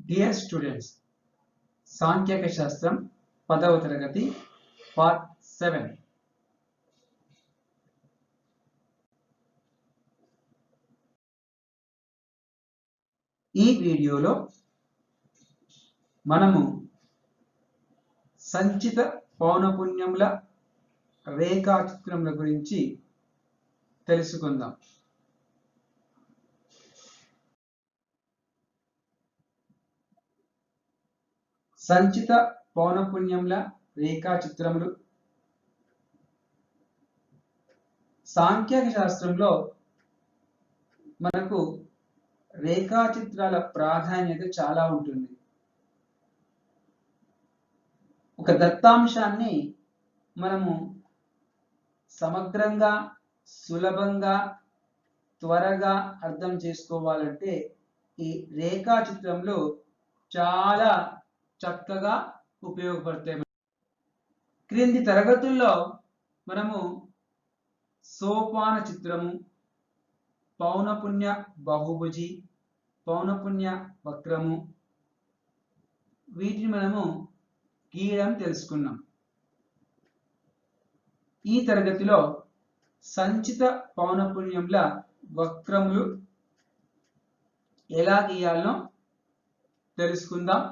Dear students, సాంఖ్యక శాస్త్రం 10వ తరగతి పార్ట్ 7. ఈ వీడియోలో మనము సంచిత పౌనపున్యముల రేఖాచిత్రముల గురించి తెలుసుకుందాం. సంచిత పౌనపున్యముల రేఖాచిత్రములు సాంఖ్యక శాస్త్రంలో మనకు రేఖాచిత్రాల ప్రాధాన్యత చాలా ఉంటుంది. ఒక దత్తాంశాన్ని మనము సమగ్రంగా, సులభంగా, త్వరగా అర్థం చేసుకోవాలంటే ఈ రేఖాచిత్రంలో చాలా చక్కగా ఉపయోగపడతాయి. క్రింది తరగతుల్లో మనము సోపాన చిత్రము, పౌనపున్య బహుభుజి, పౌనపున్య వక్రము వీటిని మనము గీయడం తెలుసుకున్నాం. ఈ తరగతిలో సంచిత పౌనపున్యముల వక్రములు ఎలా గీయాలో తెలుసుకుందాం.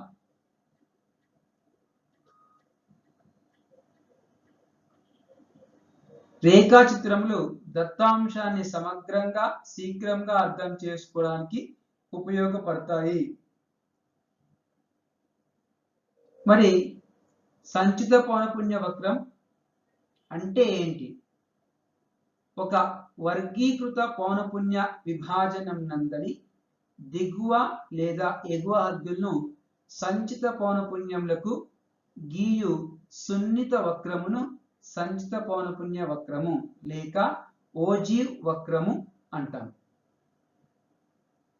రేఖాచిత్రములు దత్తాంశాన్ని సమగ్రంగా, శీఘ్రంగా అర్థం చేసుకోవడానికి ఉపయోగపడతాయి. మరి సంచిత పౌనపున్య వక్రం అంటే ఏంటి? ఒక వర్గీకృత పౌనపున్య విభాజనం నందలి దిగువ లేదా ఎగువ హద్దులను సంచిత పౌనపున్యములకు గీయు సున్నిత వక్రమును సంచిత పౌనపున్య వక్రము లేక ఓజీవ్ వక్రము అంటాం.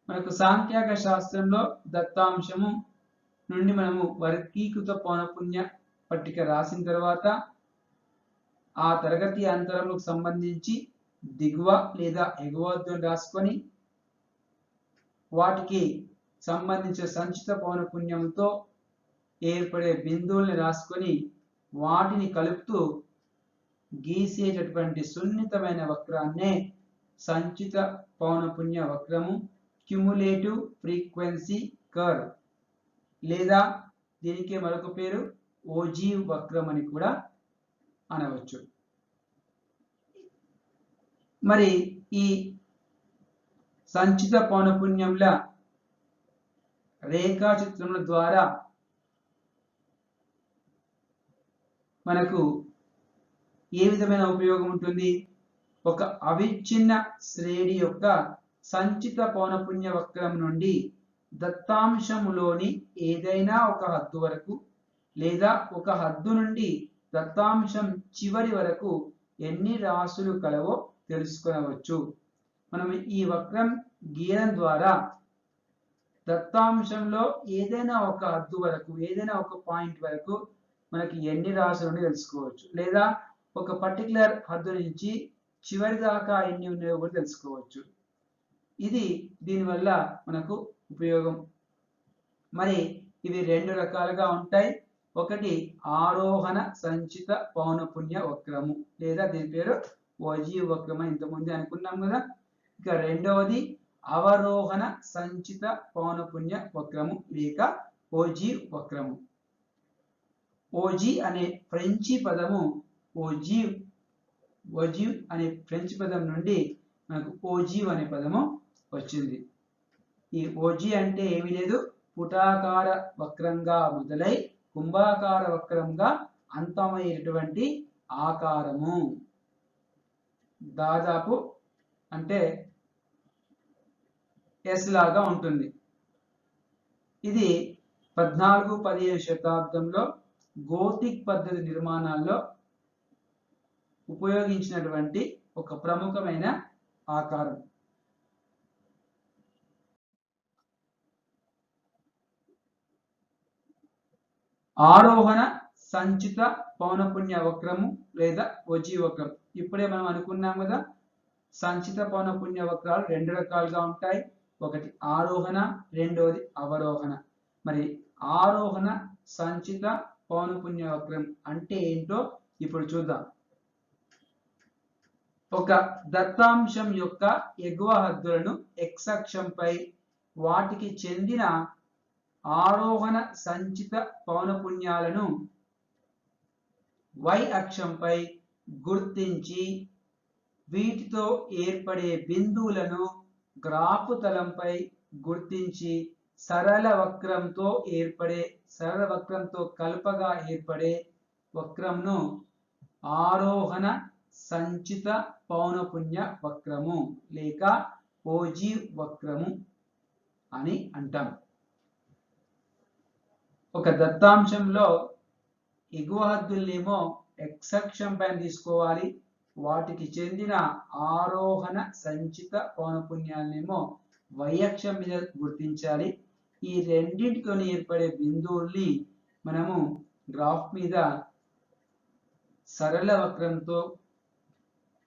మనకు సాంఖ్యక శాస్త్రంలో దత్తాంశము నుండి మనము వర్గీకృత పౌనపున్య పట్టిక రాసిన తర్వాత ఆ తరగతి అంతరములకు సంబంధించి దిగువ లేదా ఎగువ హద్దును రాసుకొని వాటికి సంబంధించిన సంచిత పౌనపున్యంతో ఏర్పడే బిందువుల్ని రాసుకొని వాటిని కలుపుతూ గీసేటటువంటి సున్నితమైన వక్రాన్నే సంచిత పౌనపున్య వక్రము, క్యుములేటివ్ ఫ్రీక్వెన్సీ కర్వ్ లేదా దీనికి మరొక పేరు ఓజీవ్ వక్రం అని కూడా అనవచ్చు. మరి ఈ సంచిత పౌనపున్యముల రేఖాచిత్రముల ద్వారా మనకు ఏ విధమైన ఉపయోగం ఉంటుంది? ఒక అవిచ్ఛిన్న శ్రేణి యొక్క సంచిత పౌనపున్య వక్రం నుండి దత్తాంశములోని ఏదైనా ఒక హద్దు వరకు లేదా ఒక హద్దు నుండి దత్తాంశం చివరి వరకు ఎన్ని రాశులు కలవో తెలుసుకొనవచ్చు. మనం ఈ వక్రం గీయడం ద్వారా దత్తాంశంలో ఏదైనా ఒక హద్దు వరకు, ఏదైనా ఒక పాయింట్ వరకు మనకి ఎన్ని రాశులు తెలుసుకోవచ్చు, లేదా ఒక పర్టికులర్ హద్దు నుంచి చివరి దాకా ఎన్ని ఉన్నాయో కూడా తెలుసుకోవచ్చు. ఇది దీనివల్ల మనకు ఉపయోగం. మరి ఇవి రెండు రకాలుగా ఉంటాయి. ఒకటి ఆరోహణ సంచిత పౌనపున్య వక్రము లేదా దీని పేరు ఓజీవ్ వక్రం అని ఇంతకుముందే అనుకున్నాం కదా. ఇక రెండవది అవరోహణ సంచిత పౌనపున్య వక్రము లేక ఓజీవ్ వక్రము. ఓజీ అనే ఫ్రెంచి పదము ఓజీవ్ అనే ఫ్రెంచ్ పదం నుండి మనకు ఓజీవ్ అనే పదము వచ్చింది. ఈ ఓజీ అంటే ఏమీ లేదు, పుటాకార వక్రంగా మొదలై కుంభాకార వక్రంగా అంతమయ్యేటువంటి ఆకారము. దాదాపు అంటే ఎస్ లాగా ఉంటుంది. ఇది 14-15 శతాబ్దంలో గోతిక్ పద్ధతి నిర్మాణాల్లో ఉపయోగించినటువంటి ఒక ప్రముఖమైన ఆకారం. ఆరోహణ సంచిత పౌనపున్య వక్రము లేదా ఓజీవ్ వక్రం. ఇప్పుడే మనం అనుకున్నాం కదా, సంచిత పౌనపున్య వక్రాలు రెండు రకాలుగా ఉంటాయి. ఒకటి ఆరోహణ, రెండోది అవరోహణ. మరి ఆరోహణ సంచిత పౌనపున్య వక్రం అంటే ఏంటో ఇప్పుడు చూద్దాం. ఒక దత్తాంశం యొక్క ఎగువ హద్దులను x అక్షంపై వాటికి చెందిన ఆరోహణ సంచిత పౌనపున్యాలను y అక్షంపై గుర్తించి వీటితో ఏర్పడే బిందువులను గ్రాఫ్ తలంపై గుర్తించి సరళ వక్రంతో కలపగా ఏర్పడే వక్రంను ఆరోహణ సంచిత పౌనపున్య వక్రము లేక ఓజీవ్ వక్రము అని అంటాం. ఒక దత్తాంశంలో ఎగువ హద్దులనేమో x అక్షం పైన తీసుకోవాలి, వాటికి చెందిన ఆరోహణ సంచిత పౌనపున్యాలనేమో y అక్షం మీద గుర్తించాలి. ఈ రెండింటితో ఏర్పడే బిందువుల్ని మనము గ్రాఫ్ మీద సరళ వక్రంతో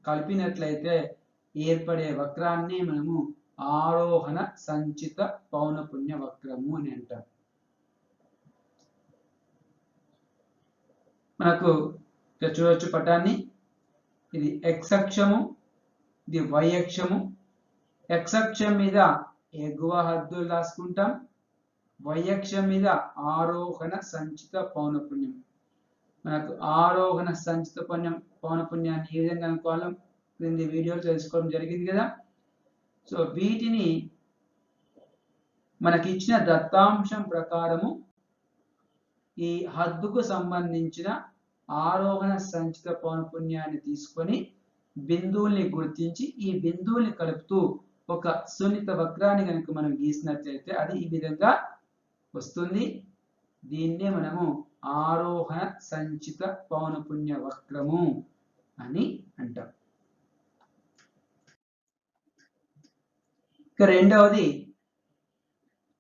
కలిపినట్లయితే ఏర్పడే వక్రాన్ని మనము ఆరోహణ సంచిత పౌనపున్య వక్రము అని అంటాం. మనకు చూడవచ్చు పటాన్ని. ఇది x అక్షము, ఇది y అక్షము. x అక్షం మీద ఎగువ హద్దులు రాసుకుంటాం, y అక్షం మీద ఆరోహణ సంచిత పౌనపున్యం. మనకు ఆరోహణ సంచిత పౌనపున్యాన్ని ఏ విధంగా అనుకోవాలో క్రింది వీడియోలో తెలుసుకోవడం జరిగింది కదా. సో వీటిని మనకి ఇచ్చిన దత్తాంశం ప్రకారము ఈ హద్దుకు సంబంధించిన ఆరోహణ సంచిత పౌనపున్యాన్ని తీసుకొని బిందువుల్ని గుర్తించి ఈ బిందువుల్ని కలుపుతూ ఒక సున్నిత వక్రాన్ని కనుక మనం గీసినట్లయితే అది ఈ విధంగా వస్తుంది. దీన్నే మనము ఆరోహణ సంచిత పౌనపున్య వక్రము అని అంటాం. ఇక రెండవది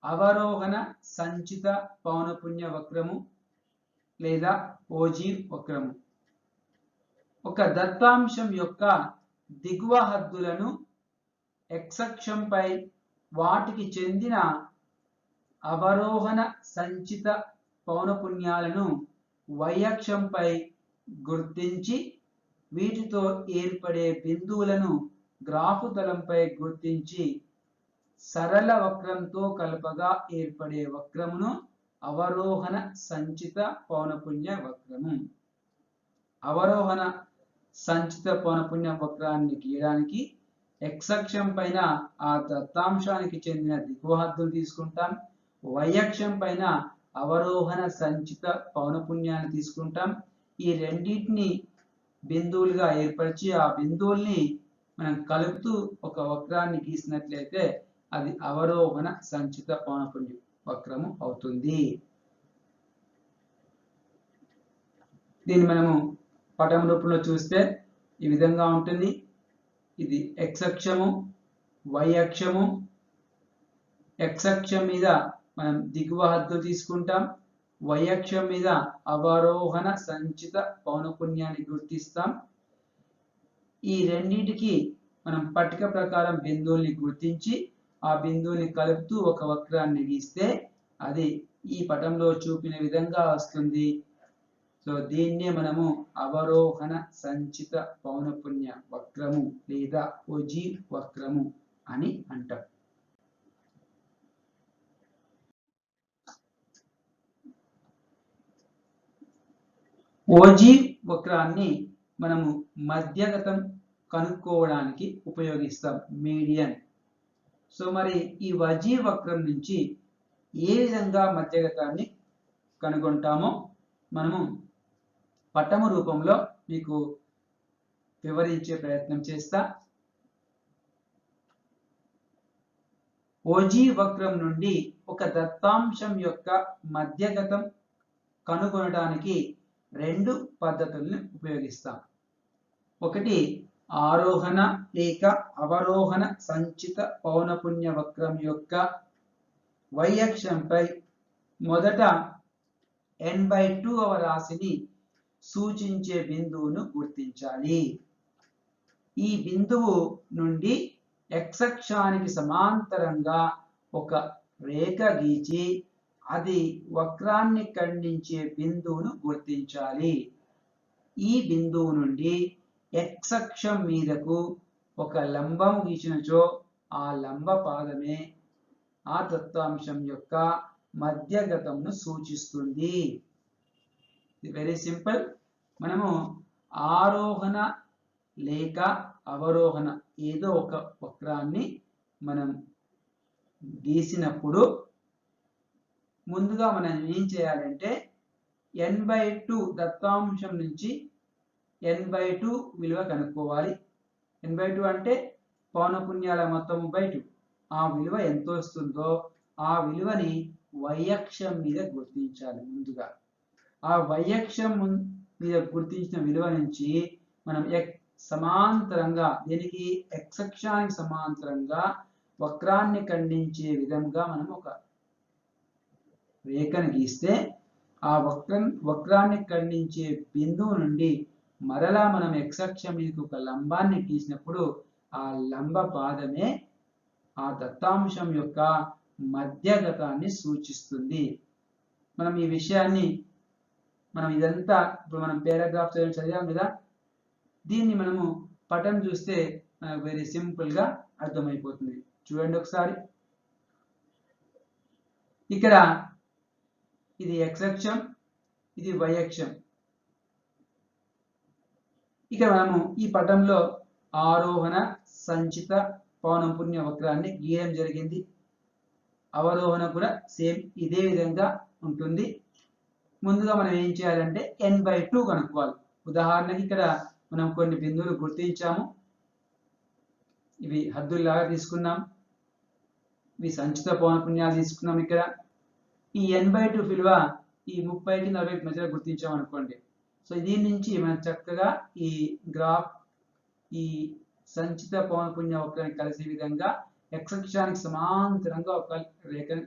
అవరోహణ సంచిత పౌనపున్య వక్రము లేదా ఓజీవ్ వక్రము. ఒక దత్తాంశం యొక్క దిగువ హద్దులను x అక్షంపై వాటికి చెందిన అవరోహణ సంచిత పౌనపున్యాలను y అక్షంపై గుర్తించి వీటితో ఏర్పడే బిందువులను గ్రాఫ్ తలంపై గుర్తించి సరళ వక్రంతో కలపగా ఏర్పడే వక్రమును అవరోహణ సంచిత పౌనపున్య వక్రము. అవరోహణ సంచిత పౌనపున్య వక్రాన్ని గీయడానికి x అక్షం పైన ఆ దత్తాంశానికి చెందిన దిగువ హద్దులు తీసుకుంటాం, y అక్షం పైన అవరోహణ సంచిత పౌనపున్యాన్ని తీసుకుంటాం. ఈ రెండింటిని బిందువులుగా ఏర్పరిచి ఆ బిందువుల్ని మనం కలుపుతూ ఒక వక్రాన్ని గీసినట్లయితే అది అవరోహణ సంచిత పౌనపున్య వక్రము అవుతుంది. దీన్ని మనము పటం రూపంలో చూస్తే ఈ విధంగా ఉంటుంది. ఇది x అక్షము, y అక్షము. x అక్షం మీద మనం దిగువ హద్దులు తీసుకుంటాం, y అక్షం మీద అవరోహణ సంచిత పౌనపున్యాన్ని గుర్తిస్తాం. ఈ రెండింటికి మనం పట్టిక ప్రకారం బిందువుల్ని గుర్తించి ఆ బిందువుని కలుపుతూ ఒక వక్రాన్ని గీస్తే అది ఈ పటంలో చూపిన విధంగా వస్తుంది. సో దీన్నే మనము అవరోహణ సంచిత పౌనపున్య వక్రము లేదా ఓజీవ్ వక్రము అని అంటాం. ఓజీవ్ వక్రాన్ని మనము మధ్యగతం కనుక్కోవడానికి ఉపయోగిస్తాం, మీడియన్. సో మరి ఈ ఓజీవ్ వక్రం నుంచి ఏ విధంగా మధ్యగతాన్ని కనుగొంటామో మనము పటము రూపంలో మీకు వివరించే ప్రయత్నం చేస్తా. ఓజీవ్ వక్రం నుండి ఒక దత్తాంశం యొక్క మధ్యగతం కనుగొనడానికి రెండు పద్ధతులను ఉపయోగిస్తాం. ఒకటి ఆరోహణ లేక అవరోహణ సంచిత పౌనపున్య వక్రం యొక్క y అక్షంపై మొదట n/2వ రాశిని సూచించే బిందువును గుర్తించాలి. ఈ బిందువు నుండి x అక్షానికి సమాంతరంగా ఒక రేఖ గీచి అది వక్రాన్ని ఖండించే బిందువును గుర్తించాలి. ఈ బిందువు నుండి x అక్షం మీదకు ఒక లంబం గీచినచో ఆ లంబ పాదమే ఆ దత్తాంశం యొక్క మధ్యగతంను సూచిస్తుంది. Very simple. మనము ఆరోహణ లేక అవరోహణ ఏదో ఒక వక్రాన్ని మనం గీసినప్పుడు ముందుగా మనం ఏం చేయాలంటే n/2 దత్తాంశం నుంచి n/2 విలువ కనుక్కోవాలి. n/2 అంటే పౌనఃపున్యాల మొత్తం బై 2. ఆ విలువ ఎంత వస్తుందో ఆ విలువని y అక్షం మీద గుర్తించాలి. ముందుగా ఆ y అక్షం మీద గుర్తించిన విలువ నుంచి మనం సమాంతరంగా దీనికి x అక్షానికి సమాంతరంగా వక్రాన్ని ఖండించే విధంగా మనం ఒక రేఖను గీస్తే ఆ వక్రాన్ని ఖండించే బిందువు నుండి మరలా మనం x అక్షం మీదకి ఒక లంబాన్ని గీసినప్పుడు ఆ లంబ పాదమే ఆ దత్తాంశం యొక్క మధ్యగతాన్ని సూచిస్తుంది. మనం ఈ విషయాన్ని ఇదంతా ఇప్పుడు మనం పారాగ్రాఫ్ చదివాం కదా, దీన్ని మనము పటం చూస్తే వెరీ సింపుల్ గా అర్థమైపోతుంది. చూడండి ఒకసారి. ఇక్కడ ఇది x అక్షం, ఇది y అక్షం. ఇక మనము ఈ పటంలో ఆరోహణ సంచిత పౌనఃపున్య వక్రాన్ని గీయడం జరిగింది. అవరోహణ కూడా సేమ్ ఇదే విధంగా ఉంటుంది. ముందుగా మనం ఏం చేయాలంటే n/2 కనుక్కోవాలి. ఉదాహరణకి ఇక్కడ మనం కొన్ని బిందువులు గుర్తించాము. ఇవి హద్దుల్లాగా తీసుకున్నాం, ఇవి సంచిత పౌనఃపున్యాలు తీసుకున్నాం. ఇక్కడ ఈ n/2 విలువ ఈ 30కి 40కి మధ్యలో గుర్తించాం అనుకోండి. సో దీని నుంచి మనం చక్కగా ఈ గ్రాఫ్ ఈ సంచిత పౌనఃపున్య వక్రాన్ని కలిసే విధంగా x అక్షానికి సమాంతరంగా ఒక రేఖను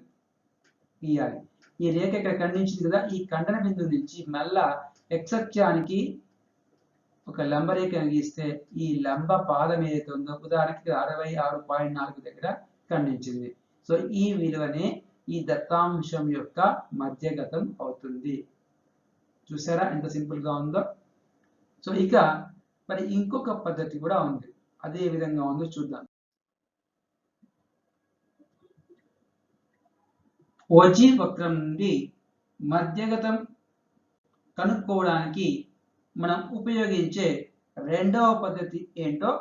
గీయాలి. ఈ రేఖ ఇక్కడ ఖండించింది కదా, ఈ ఖండన బిందువు నుంచి మళ్ళా x అక్షానికి ఒక లంబ రేఖను గీస్తే ఈ లంబ పాదం ఏదైతే ఉందో ఉదాహరణకి 66.4 దగ్గర ఖండించింది. సో ఈ విలువనే ఈ దత్తాంశం యొక్క మధ్యగతం అవుతుంది. చూసారా ఎంత సింపుల్ గా ఉందో. సో ఇక మరి ఇంకొక పద్ధతి కూడా ఉంది, అదే విధంగా ఉందో చూద్దాం. ఓజీ వక్రం నుండి మధ్యగతం కనుక్కోవడానికి మనం ఉపయోగించే రెండవ పద్ధతి ఏంటో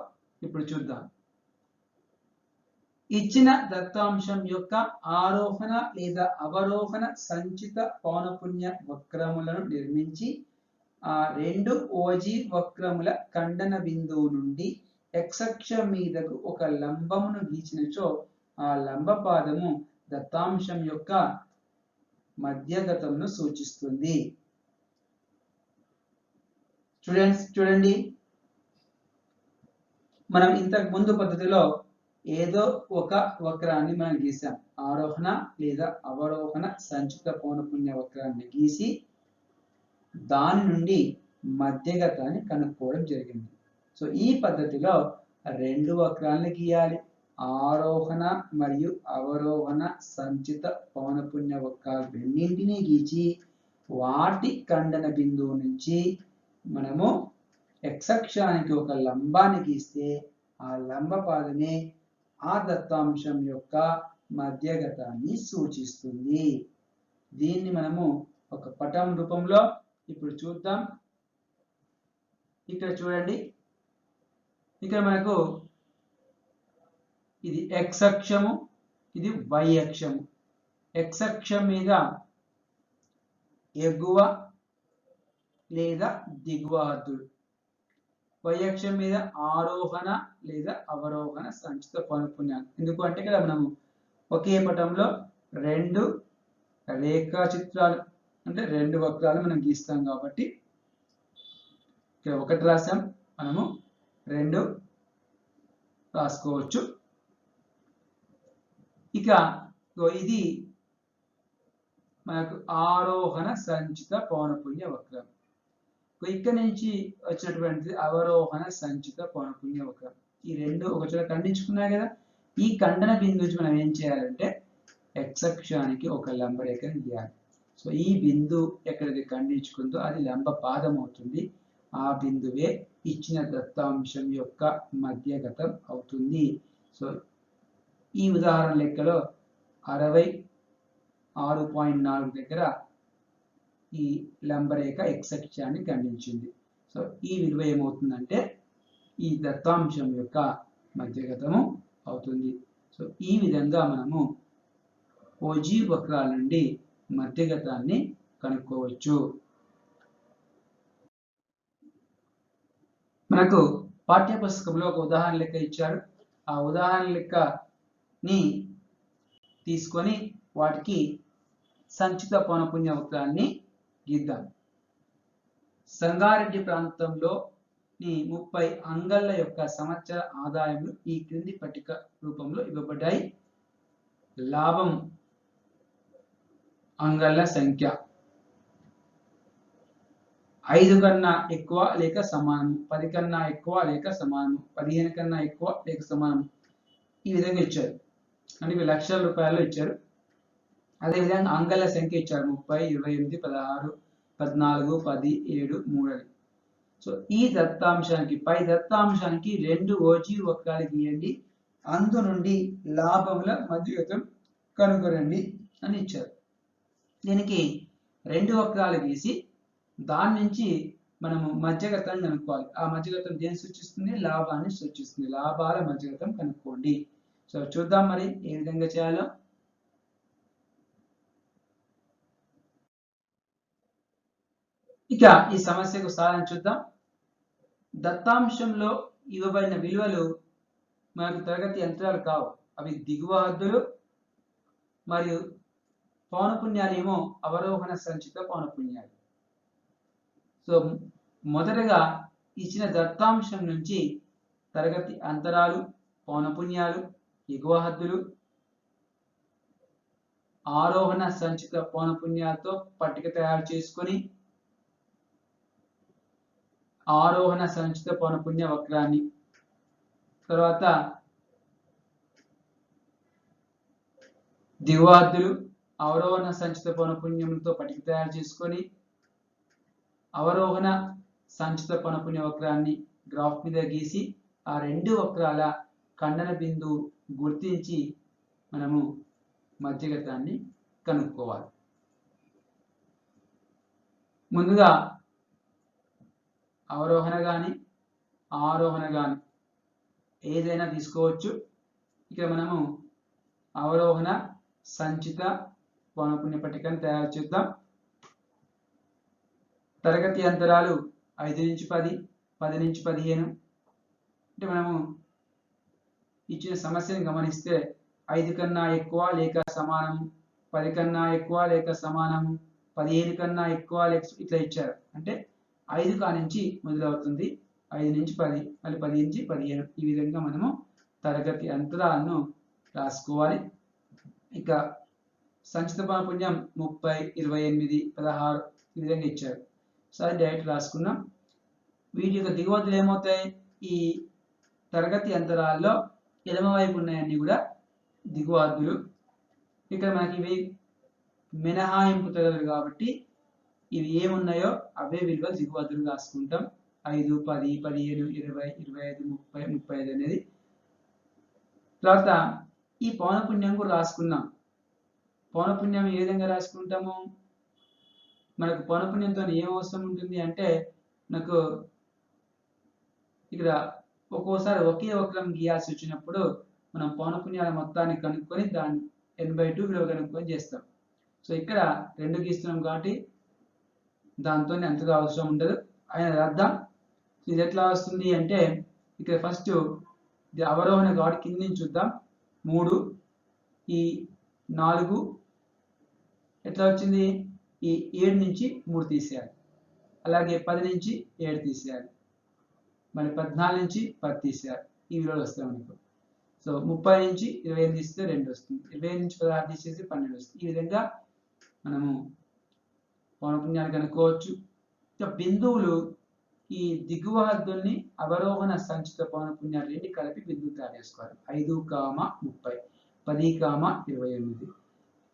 ఇప్పుడు చూద్దాం. ఇచ్చిన దత్తాంశం యొక్క ఆరోహణ లేదా అవరోహణ సంచిత పౌనఃపున్య వక్రములను నిర్మించి ఆ రెండు ఓజీ వక్రముల ఖండన బిందువు నుండి x అక్షం మీదకు ఒక లంబమును గీచినచో ఆ లంబ పాదము దత్తాంశం యొక్క మధ్యగతమును సూచిస్తుంది. చూడండి, మనం ఇంతకు ముందు పద్ధతిలో ఏదో ఒక వక్రాన్ని మనం గీసాం. ఆరోహణ లేదా అవరోహణ సంచిత పౌనఃపున్య వక్రాన్ని గీసి దాని నుండి మధ్యగతాన్ని కనుక్కోవడం జరిగింది. సో ఈ పద్ధతిలో రెండు వక్రాలను గీయాలి. ఆరోహణ మరియు అవరోహణ సంచిత పౌనఃపున్య వక్రాలు రెండింటినీ గీచి వాటి ఖండన బిందువు నుంచి మనము x అక్షానికి ఒక లంబాన్ని గీస్తే ఆ లంబ పాదమే ఆ దత్తాంశం యొక్క మధ్యగతాన్ని సూచిస్తుంది. దీన్ని మనము ఒక పటం రూపంలో ఇప్పుడు చూద్దాం. ఇక్కడ చూడండి, ఇక్కడ మనకు ఇది x అక్షము, ఇది y అక్షము. x అక్షం మీద ఎగువ లేదా దిగువ హద్దులు, y అక్షం మీద ఆరోహణ లేదా అవరోహణ సంచిత పౌనఃపున్యాలు. ఎందుకు అంటే ఇక్కడ మనము ఒకే పటంలో రెండు రేఖా చిత్రాలు అంటే రెండు వక్రాలు మనం గీస్తాం కాబట్టి ఇక్కడ ఒకటి రాసాం, మనము రెండు రాసుకోవచ్చు. ఇక ఇది మనకు ఆరోహణ సంచిత పౌనఃపున్య వక్రం. ఇక్కడ నుంచి వచ్చినటువంటి అవరోహణ సంచిత పౌనఃపున్య వక్రం. ఈ రెండు ఒక చోట ఖండించుకున్నాయి కదా. ఈ ఖండన బిందువు నుంచి మనం ఏం చేయాలంటే x అక్షానికి ఒక లంబ రేఖను గీయాలి. సో ఈ బిందువు ఎక్కడైతే ఖండించుకుందో అది లంబ పాదం అవుతుంది. ఆ బిందువే ఇచ్చిన దత్తాంశం యొక్క మధ్యగతం అవుతుంది. సో ఈ ఉదాహరణ లెక్కలో 66.4 దగ్గర ఈ లంబరేఖ x అక్షాన్ని ఖండించింది. సో ఈ విలువ ఏమవుతుందంటే ఈ దత్తాంశం యొక్క మధ్యగతము అవుతుంది. సో ఈ విధంగా మనము OG వక్రాల నుండి మధ్యగతాన్ని కనుక్కోవచ్చు. మనకు పాఠ్యపుస్తకంలో ఒక ఉదాహరణ లెక్క ఇచ్చారు. ఆ ఉదాహరణ లెక్కని తీసుకొని వాటికి సంచిత పౌనపున్య వక్రాన్ని గీద్దాం. సంగారెడ్డి ప్రాంతంలో 30 అంగళ్ళ యొక్క సంవత్సర ఆదాయములు ఈ క్రింది పట్టిక రూపంలో ఇవ్వబడ్డాయి. లాభం అంగళ్ళ సంఖ్య 5 కన్నా ఎక్కువ లేక సమానం, 10 కన్నా ఎక్కువ లేక సమానం, 15 కన్నా ఎక్కువ లేక సమానం, ఈ విధంగా ఇచ్చారు. అంటే ఇవి లక్షల రూపాయల్లో ఇచ్చారు. అదేవిధంగా అంగళ్ళ సంఖ్య ఇచ్చారు 30, 28, 16, 14, 10, 7, 3 అని. సో ఈ దత్తాంశానికి పై దత్తాంశానికి 2 OG వక్రాలు గీయండి, అందు నుండి లాభముల మధ్యగతం కనుగొనండి అని ఇచ్చారు. దీనికి 2 వక్రాలు గీసి దాని నుంచి మనము మధ్యగతాన్ని కనుక్కోవాలి. ఆ మధ్యగతం దేన్ని సూచిస్తుంది? లాభాన్ని సూచిస్తుంది. లాభాల మధ్యగతం కనుక్కోండి. సో చూద్దాం మరి ఏ విధంగా చేయాలో. ఇక ఈ సమస్యకు సాధన చూద్దాం. దత్తాంశంలో ఇవ్వబడిన విలువలు మనకు తరగతి యంత్రాలు కావు, అవి దిగువ హద్దులు మరియు పౌనపున్యాలు ఏమో అవరోహణ సంచిత పౌనపున్యాలు. సో మొదటగా ఇచ్చిన దత్తాంశం నుంచి తరగతి అంతరాలు, పౌనపున్యాలు, ఎగువ హద్దులు, ఆరోహణ సంచిత పౌనపున్యాలతో పట్టిక తయారు చేసుకొని ఆరోహణ సంచిత పౌనపున్య వక్రాన్ని, తర్వాత దిగువ హద్దులు, అవరోహణ సంచిత పౌనపున్యంతో పట్టిక తయారు చేసుకొని అవరోహణ సంచిత పౌనపున్య వక్రాన్ని గ్రాఫ్ మీద గీసి ఆ 2 వక్రాల ఖండన బిందువు గుర్తించి మనము మధ్యగతాన్ని కనుక్కోవాలి. ముందుగా అవరోహణ కానీ ఆరోహణ కానీ ఏదైనా తీసుకోవచ్చు. ఇక్కడ మనము అవరోహణ సంచిత పౌనపున్య పట్టికను తయారు చేద్దాం. తరగతి అంతరాలు 5 నుంచి 10, 10 నుంచి 15. అంటే మనము ఇచ్చిన సమస్యను గమనిస్తే 5 కన్నా ఎక్కువ లేక సమానం, 10 కన్నా ఎక్కువ లేక సమానం, 15 కన్నా ఎక్కువ లేక ఇట్లా ఇచ్చారు. అంటే 5 కానించి మొదలవుతుంది, 5 నుంచి 10, మళ్ళీ 10 నుంచి 15. ఈ విధంగా మనము తరగతి అంతరాలను రాసుకోవాలి. ఇక సంచిత పౌనపున్యం 30, 28, 16 ఈ విధంగా ఇచ్చారు. సో అది డైరెక్ట్ రాసుకున్నాం. వీటి యొక్క దిగువద్దులు ఏమవుతాయి? ఈ తరగతి అంతరాల్లో ఎడమ వైపు ఉన్నాయన్నీ కూడా దిగువ హద్దులు. ఇక్కడ మనకి ఇవి మినహాయింపు తరగతులు కాబట్టి ఇవి ఏమున్నాయో అవే విలువలు దిగువ హద్దులు రాసుకుంటాం. 5, 10, 15, 20, 25, 30, 35 అనేది. తర్వాత ఈ పౌనపున్యం కూడా రాసుకున్నాం. పౌనపున్యం ఏ విధంగా రాసుకుంటాము? మనకు పౌనపున్యంతో ఏం అవసరం ఉంటుంది అంటే, మనకు ఇక్కడ ఒక్కోసారి ఒకే వక్రం గీయాల్సి వచ్చినప్పుడు మనం పౌనపున్యాల మొత్తాన్ని కనుక్కొని దాన్ని n/2 విలువ కనుక్కొని చేస్తాం. సో ఇక్కడ 2 గీస్తున్నాం కాబట్టి దాంతో అంతగా అవసరం ఉండదు. ఆయన రాద్దాం. ఇది ఎట్లా వస్తుంది అంటే, ఇక్కడ ఫస్ట్ ఇది అవరోహణ కాబట్టి కింద నుంచి చూద్దాం. 3, ఈ 4 ఎట్లా వచ్చింది? ఈ 7 నుంచి 3 తీసేయాలి. అలాగే 10 నుంచి 7 తీసేయాలి. మరి 14 నుంచి 10 తీసేయాలి. ఈ విలువలు వస్తాయి మనకు. సో 30 నుంచి 28 తీస్తే 2 వస్తుంది. 25 నుంచి 16 తీసేసి 12 వస్తుంది. ఈ విధంగా మనము పౌనపున్యాలు కనుక్కోవచ్చు. ఇక బిందువులు ఈ దిగువ హద్దుల్ని అవరోహణ సంచిత పౌనపున్యాలు రెండు కలిపి బిందువు తయారు చేసుకోవాలి. 5, 30, 10, 28.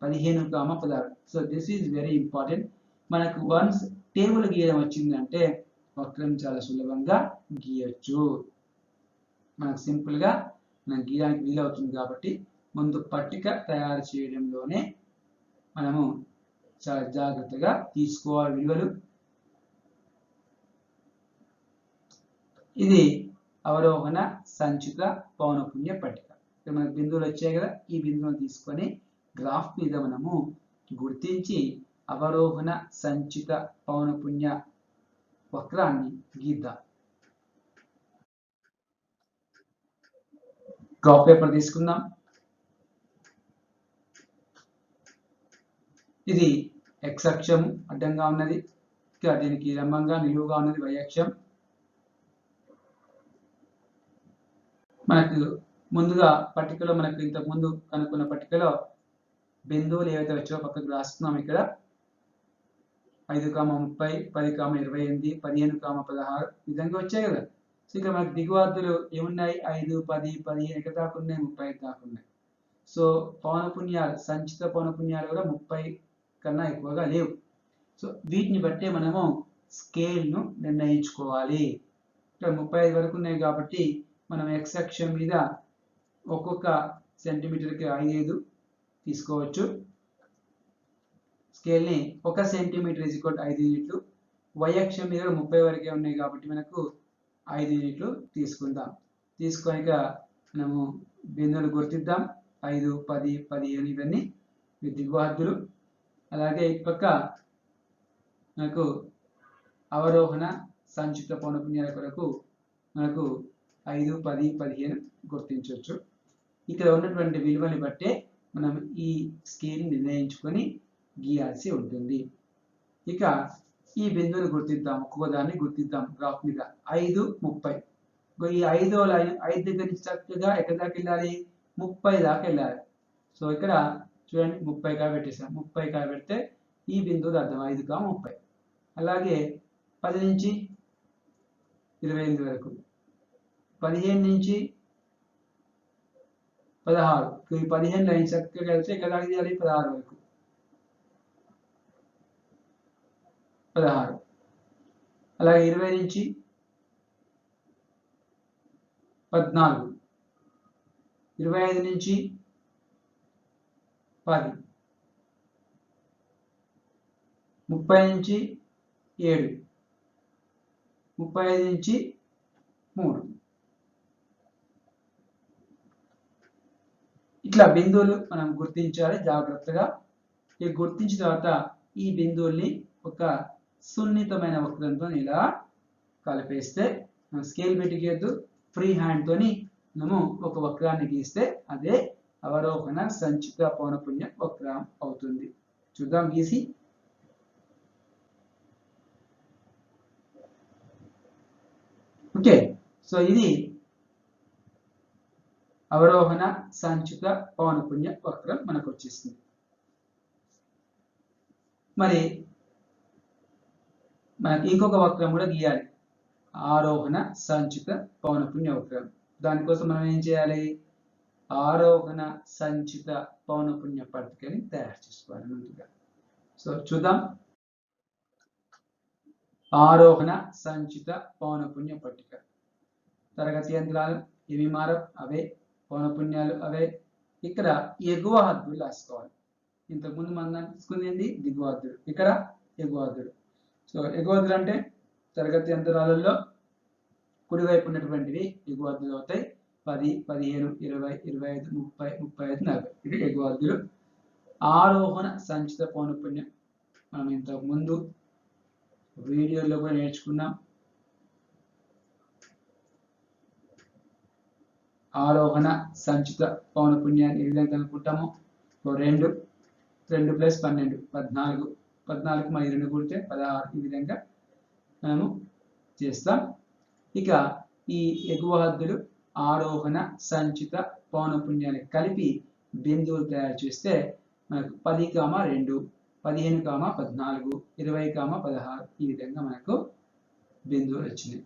15, 16. So this is very important. మనకు వన్స్ టేబుల్ గీయడం వచ్చిందంటే వక్రం చాలా సులభంగా గీయచ్చు. మనకు సింపుల్గా మనం గీయడానికి వీలవుతుంది కాబట్టి ముందు పట్టిక తయారు చేయడంలోనే మనము చాలా జాగ్రత్తగా తీసుకోవాలి విలువలు. ఇది అవరోహణ సంచిత పౌనఃపున్య పట్టిక. ఇక్కడ మనకు బిందువులు వచ్చాయి కదా, ఈ బిందువులను తీసుకొని గ్రాఫ్ మీద మనము గుర్తించి అవరోహణ సంచిత పౌనఃపున్య వక్రాన్ని గీద్దాం. గ్రాఫ్ పేపర్ తీసుకుందాం. ఇది x అక్షం అడ్డంగా ఉన్నది, ఇక దీనికి లంబంగా నిలువుగా ఉన్నది y అక్షం. మనకు ముందుగా పట్టికలో మనకు ఇంతకు ముందు కనుక్కున్న పట్టికలో బిందువులు ఏవైతే వచ్చాయో పక్కకు రాస్తున్నాం. ఇక్కడ 5, 30, 10, 28, 15, 16 విధంగా వచ్చాయి కదా. సో ఇక్కడ మనకు దిగువాదులు ఏమున్నాయి? 5, 10, 15 ఎక్కడ దాకా ఉన్నాయి? 35 దాకా ఉన్నాయి. సో పౌనఃపున్యాలు, సంచిత పౌనఃపున్యాలు కూడా 30 కన్నా ఎక్కువగా లేవు. సో వీటిని బట్టే మనము స్కేల్ను నిర్ణయించుకోవాలి. ఇక్కడ 35 వరకు ఉన్నాయి కాబట్టి మనం x అక్షం మీద ఒక్కొక్క సెంటీమీటర్కి 5 తీసుకోవచ్చు. స్కేల్ని 1 సెంటీమీటర్ = 5 యూనిట్లు. y అక్షం మీద 30 వరకే ఉన్నాయి కాబట్టి మనకు 5 యూనిట్లు తీసుకుందాం. తీసుకొనిక మనము బిందువులు గుర్తిద్దాం. 5, 10, 15 ఇవన్నీ దిగువ. అలాగే ఈ పక్క మనకు అవరోహణ సంచిత పౌనఃపున్యాల కొరకు మనకు 5, 10, 15 గుర్తించవచ్చు. ఇక్కడ ఉన్నటువంటి విలువని బట్టే మనం ఈ స్కేల్ నిర్ణయించుకొని గీయాల్సి ఉంటుంది. ఇక ఈ బిందువుని గుర్తిద్దాం, ఒక్కొక్కదాన్ని గుర్తిద్దాం గ్రాఫ్ మీద. 5, 30. ఈ 5వ లైన్ 5 దగ్గర నుంచి చక్కగా ఎక్కడి దాకా వెళ్ళాలి? 30 దాకా వెళ్ళాలి. సో ఇక్కడ చూడండి 30 పెట్టేసాం. 30 పెడితే ఈ బిందువులు అర్థం 5, 30. అలాగే 10 నుంచి 28 వరకు, 15 నుంచి 16. ఈ 15 లైన్ చక్కగా వెళ్తే ఎక్కడ దాకా తీయాలి? 16 వరకు. 16. అలాగే 20 నుంచి 14, 25 నుంచి 10, 30 నుంచి 7, 35 నుంచి 3. ఇట్లా బిందువులు మనం గుర్తించాలి జాగ్రత్తగా. ఈ గుర్తించిన తర్వాత ఈ బిందువుల్ని ఒక సున్నితమైన వక్రంతో ఇలా కలిపేస్తే, స్కేల్ పెట్టి గీయద్దు, ఫ్రీ హ్యాండ్ తోని మనము ఒక వక్రాన్ని గీస్తే అదే అవరోహణ సంచిత పౌనఃపున్య వక్రం అవుతుంది. చూద్దాం గీసి. ఓకే, సో ఇది అవరోహణ సంచిత పౌనఃపున్య వక్రం మనకు వచ్చేసింది. మరి మనకి ఇంకొక వక్రం కూడా గీయాలి, ఆరోహణ సంచిత పౌనఃపున్య వక్రం. దానికోసం మనం ఏం చేయాలి? ఆరోహణ సంచిత పౌనఃపున్య పట్టికని తయారు చేసుకోవాలి ముందుగా. సో చూద్దాం. ఆరోహణ సంచిత పౌనఃపున్య పట్టిక. తరగతి యంత్రాలు ఇవి మారవు, అవే పౌనఃపున్యాలు అవే. ఇక్కడ ఎగువ హద్దులు రాసుకోవాలి. ఇంతకుముందు మనం తీసుకుంది దిగువ హద్దులు, ఇక్కడ ఎగువ హద్దులు. సో ఎగువ హద్దులు అంటే తరగతి యంత్రాలలో కుడివైపు ఉన్నటువంటివి ఎగువ హద్దులు అవుతాయి. 10, 15, 20, 25, 30, 35, 40 ఇది ఎగువ హద్దులు. ఆరోహణ సంచిత పౌనఃపున్యం మనం ఇంతకు ముందు వీడియోలో కూడా నేర్చుకున్నాం. ఆరోహణ సంచిత పౌనఃపున్యాన్ని ఏ విధంగా కనుక్కుంటాము? 2 + 12 14, 14కు మరి 2 కూడితే 16. ఈ విధంగా మనము చేస్తాం. ఇక ఈ ఎగువ హద్దులు ఆరోహణ సంచిత పౌనఃపున్యాన్ని కలిపి బిందువులు తయారు చేస్తే మనకు 10, 2, 15, 14, 20, 16 ఈ విధంగా మనకు బిందువులు వచ్చినాయి.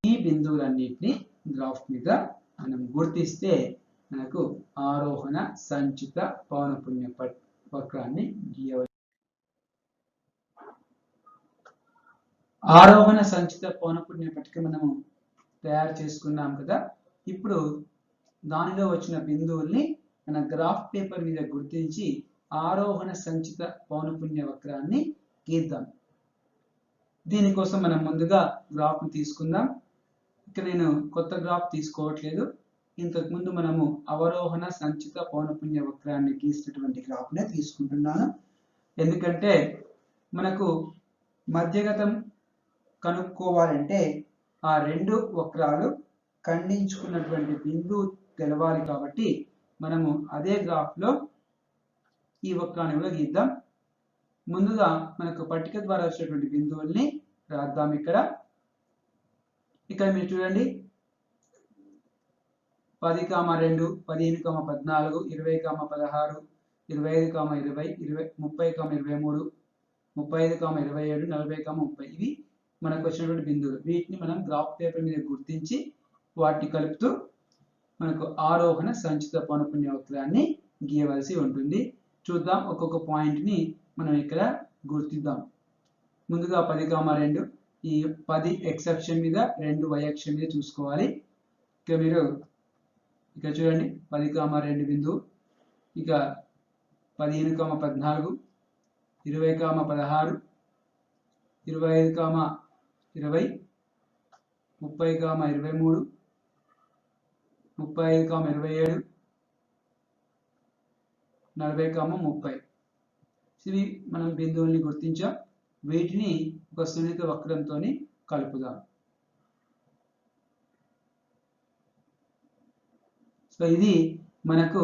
ఈ బిందువులన్నింటినీ గ్రాఫ్ మీద మనం గుర్తిస్తే మనకు ఆరోహణ సంచిత పౌనఃపున్య వక్రాన్ని గీయవచ్చు. ఆరోహణ సంచిత పౌనఃపున్య పట్టిక మనము తయారు చేసుకున్నాం కదా. ఇప్పుడు దానిలో వచ్చిన బిందువుల్ని మన గ్రాఫ్ పేపర్ మీద గుర్తించి ఆరోహణ సంచిత పౌనఃపున్య వక్రాన్ని గీద్దాం. దీనికోసం మనం ముందుగా గ్రాఫ్ ని తీసుకుందాం. ఇక్కడ నేను కొత్త గ్రాఫ్ తీసుకోవట్లేదు. ఇంతకుముందు మనము అవరోహణ సంచిత పౌనఃపున్య వక్రాన్ని గీసినటువంటి గ్రాఫ్ నే తీసుకుంటున్నాను. ఎందుకంటే మనకు మధ్యగతం కనుక్కోవాలంటే ఆ రెండు వక్రాలు ఖండించుకున్నటువంటి బిందువు తెలవాలి కాబట్టి మనము అదే గ్రాఫ్ లో ఈ వక్రాన్ని కూడా గీద్దాం. ముందుగా మనకు పట్టిక ద్వారా వచ్చినటువంటి బిందువుల్ని రాద్దాం. ఇక్కడ మీరు చూడండి 10, 2, 15, 14, 20, 16, 25, 20, 30, 23, 35, 27, 40, 30 ఇవి మనకు వచ్చినటువంటి బిందువులు. వీటిని మనం గ్రాఫ్ పేపర్ మీద గుర్తించి వాటిని కలుపుతూ మనకు ఆరోహణ సంచిత పౌనఃపున్య వక్రాన్ని గీయవలసి ఉంటుంది. చూద్దాం, ఒక్కొక్క పాయింట్ ని మనం ఇక్కడ గుర్తిద్దాం. ముందుగా 10, 2 ఈ 10 x అక్షం మీద 2 y అక్షం మీద చూసుకోవాలి. మీరు ఇక్కడ చూడండి 10, 2 బిందువు, ఇక 15, 14, 20, 16, 25, 20, 30, 23, 35, 27, 40, 30 ఇవి మనం బిందువుల్ని గుర్తించాం. వీటిని ఒక సున్నిత వక్రంతో కలుపుదాం. సో ఇది మనకు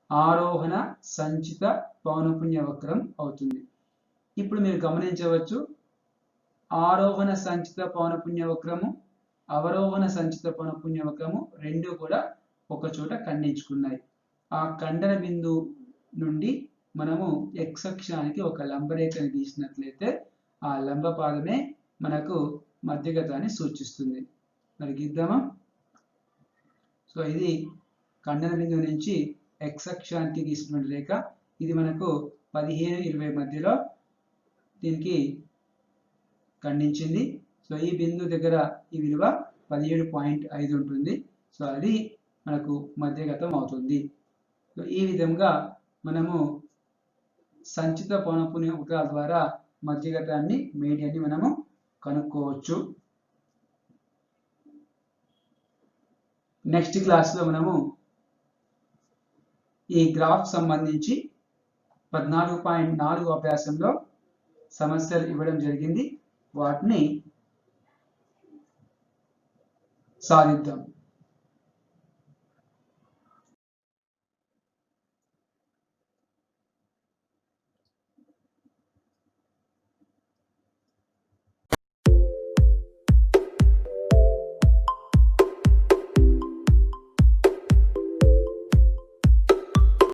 ఆరోహణ సంచిత పౌనఃపున్య వక్రం అవుతుంది. ఇప్పుడు మీరు గమనించవచ్చు, ఆరోహణ సంచిత పౌనఃపున్య వక్రము, అవరోహణ సంచిత పౌనఃపున్య వక్రము రెండు కూడా ఒక చోట ఖండించుకున్నాయి. ఆ ఖండన బిందువు నుండి మనము x అక్షానికి ఒక లంబరేఖను గీసినట్లయితే ఆ లంబ పాదమే మనకు మధ్యగతాన్ని సూచిస్తుంది. మరి గీద్దామా? సో ఇది ఖండన బిందువు నుంచి x అక్షానికి గీసినటువంటి రేఖ. ఇది మనకు 15, 20 మధ్యలో దీనికి ఖండించింది. సో ఈ బిందువు దగ్గర ఈ విలువ 17.5 ఉంటుంది. సో అది మనకు మధ్యగతం అవుతుంది. సో ఈ విధంగా మనము సంచిత పౌనఃపున్య వక్రాల ద్వారా మధ్యగతాన్ని, మీడియాన్ని మనము కనుక్కోవచ్చు. నెక్స్ట్ క్లాస్ లో మనము ఈ గ్రాఫ్ సంబంధించి 14.4 అభ్యాసంలో సమస్యలు ఇవ్వడం జరిగింది. వాటిని సాధిద్దాం.